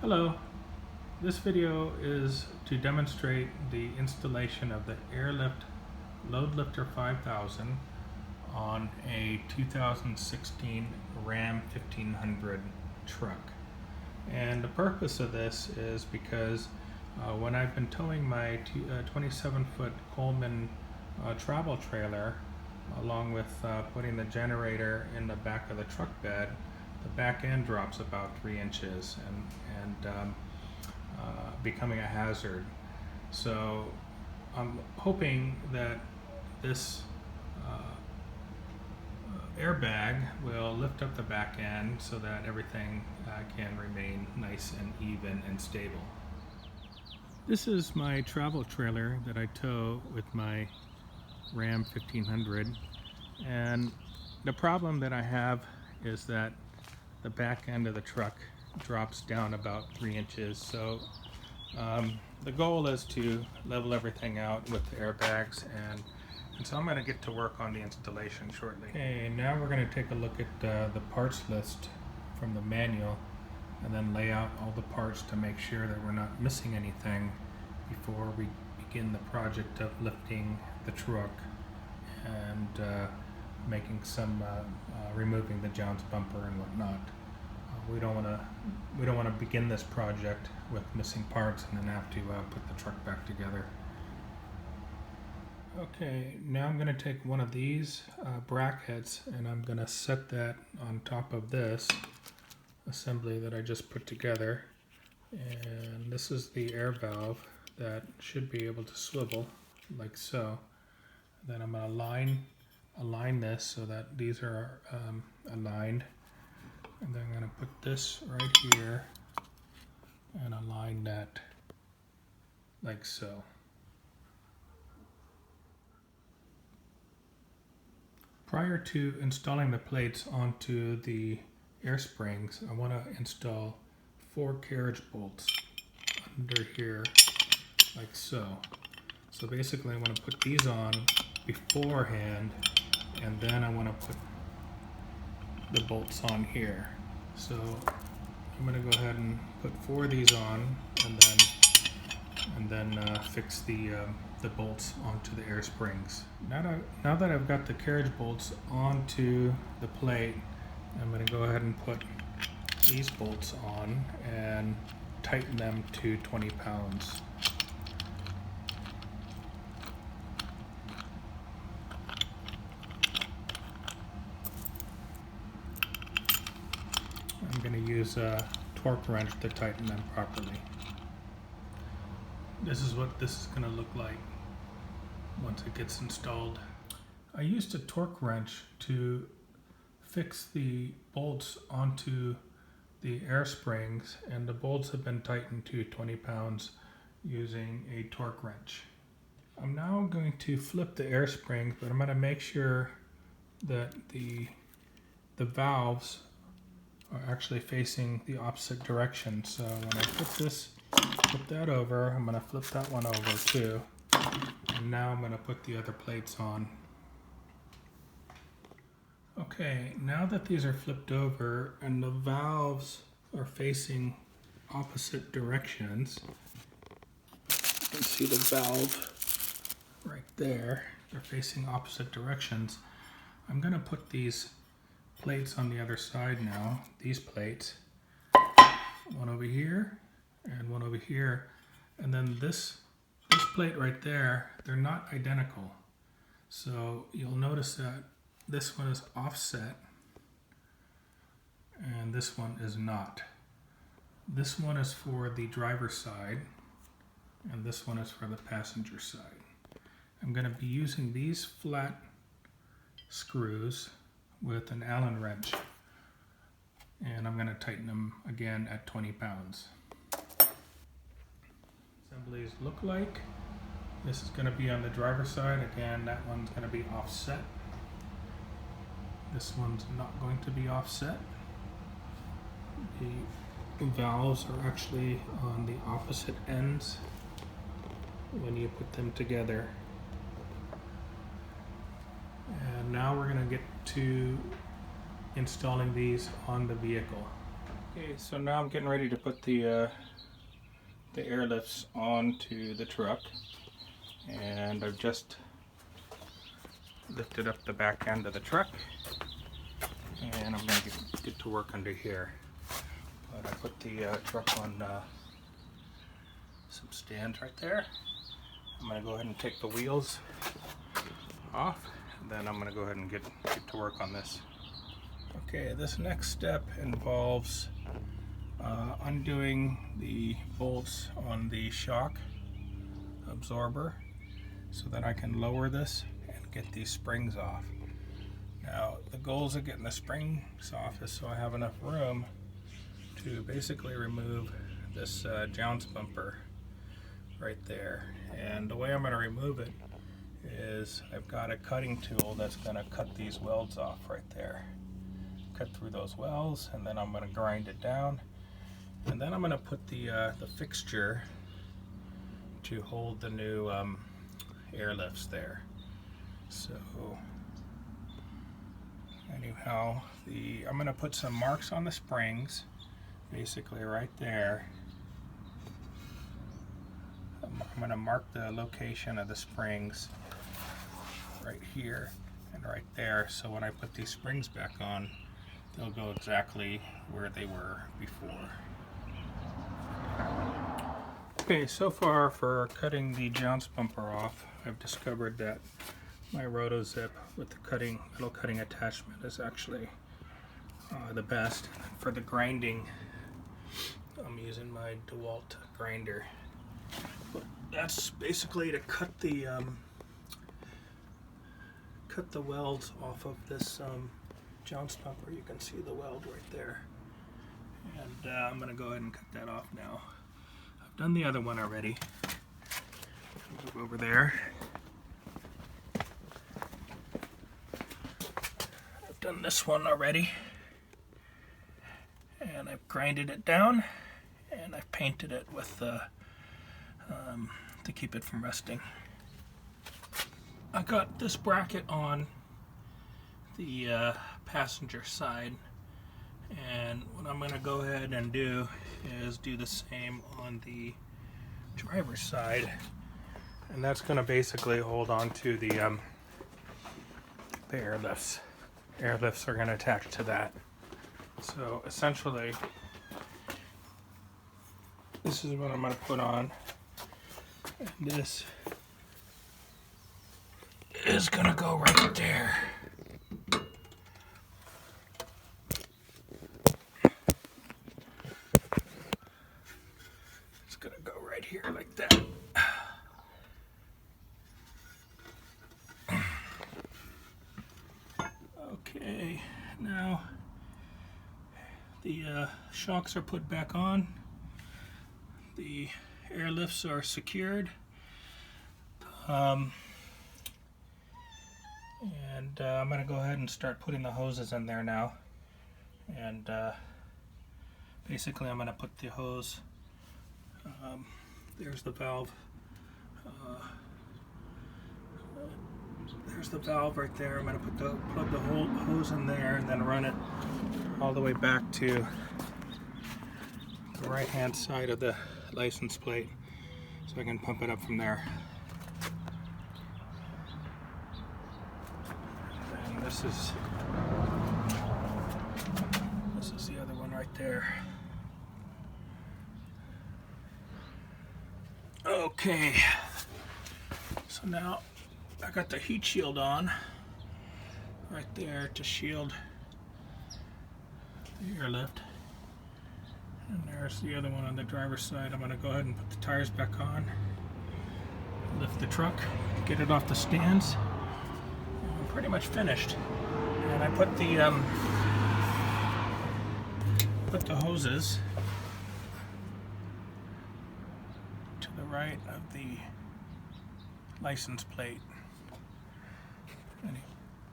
Hello, this video is to demonstrate the installation of the Airlift Load Lifter 5000 on a 2016 Ram 1500 truck. And the purpose of this is because when I've been towing my 27-foot Coleman travel trailer, along with putting the generator in the back of the truck bed, the back end drops about 3 inches and becoming a hazard. So I'm hoping that this airbag will lift up the back end so that everything can remain nice and even and stable. This is my travel trailer that I tow with my Ram 1500, and the problem that I have is that the back end of the truck drops down about 3 inches. So the goal is to level everything out with the airbags, and so I'm going to get to work on the installation shortly. Okay, now we're going to take a look at the parts list from the manual and then lay out all the parts to make sure that we're not missing anything before we begin the project of lifting the truck and making some removing the jounce bumper and whatnot. We don't want to begin this project with missing parts and then have to put the truck back together. Okay, now I'm going to take one of these brackets and I'm going to set that on top of this assembly that I just put together. And this is the air valve that should be able to swivel like so. Then I'm going to align this so that these are aligned. And then I'm going to put this right here and align that like so. Prior to installing the plates onto the air springs, I want to install 4 carriage bolts under here like so. So basically I want to put these on beforehand, and then I want to put the bolts on here. So I'm going to go ahead and put 4 of these on, and then fix the bolts onto the air springs. Now that I've got the carriage bolts onto the plate, I'm going to go ahead and put these bolts on and tighten them to 20 pounds. I'm going to use a torque wrench to tighten them properly. This is what this is going to look like once it gets installed. I used a torque wrench to fix the bolts onto the air springs, and the bolts have been tightened to 20 pounds using a torque wrench. I'm now going to flip the air springs, but I'm going to make sure that the valves are actually facing the opposite direction. So when I flip that over, I'm going to flip that one over too. And now I'm going to put the other plates on. Okay, now that these are flipped over and the valves are facing opposite directions, you can see the valve right there, they're facing opposite directions. I'm going to put these plates on the other side now, these plates, one over here and one over here, and then this plate right there, they're not identical. So you'll notice that this one is offset and this one is not. This one is for the driver's side and this one is for the passenger side. I'm going to be using these flat screws with an Allen wrench, and I'm going to tighten them again at 20 pounds. Assemblies look like. This is going to be on the driver's side. Again, that one's going to be offset. This one's not going to be offset. The valves are actually on the opposite ends when you put them together. And now we're going to get to installing these on the vehicle. Okay, so now I'm getting ready to put the airlifts onto the truck, and I've just lifted up the back end of the truck, and I'm going to get to work under here. But I put the truck on some stands right there. I'm going to go ahead and take the wheels off, and then I'm going to go ahead and get to work on this. Okay, this next step involves undoing the bolts on the shock absorber so that I can lower this and get these springs off. Now, the goals of getting the springs off is so I have enough room to basically remove this jounce bumper right there. And the way I'm going to remove it is I've got a cutting tool that's going to cut these welds off right there. Cut through those welds, and then I'm going to grind it down. And then I'm going to put the fixture to hold the new airlifts there. So anyhow, I'm going to put some marks on the springs, basically right there. I'm going to mark the location of the springs right here and right there, so when I put these springs back on, they'll go exactly where they were before. Okay, so far for cutting the jounce bumper off, I've discovered that my RotoZip with the metal cutting attachment is actually the best. For the grinding, I'm using my DeWalt grinder. But that's basically to cut the welds off of this jounce bumper. You can see the weld right there, and I'm going to go ahead and cut that off now. I've done the other one already. Move over there. I've done this one already, and I've grinded it down, and I've painted it with to keep it from rusting. I got this bracket on the passenger side, and what I'm going to go ahead and do is do the same on the driver's side, and that's going to basically hold on to the airlifts. Airlifts are going to attach to that. So essentially, this is what I'm going to put on, and this is going to go right there. It's going to go right here like that. Okay, now the shocks are put back on. The airlifts are secured. I'm going to go ahead and start putting the hoses in there now. And basically I'm going to put the hose, there's the valve. There's the valve right there. I'm going to plug the whole hose in there and then run it all the way back to the right hand side of the license plate so I can pump it up from there. And this is the other one right there. Okay, so now I got the heat shield on right there to shield the airlift. And there's the other one on the driver's side. I'm going to go ahead and put the tires back on, lift the truck, get it off the stands. I'm pretty much finished. And I put the hoses to the right of the license plate. Anyway.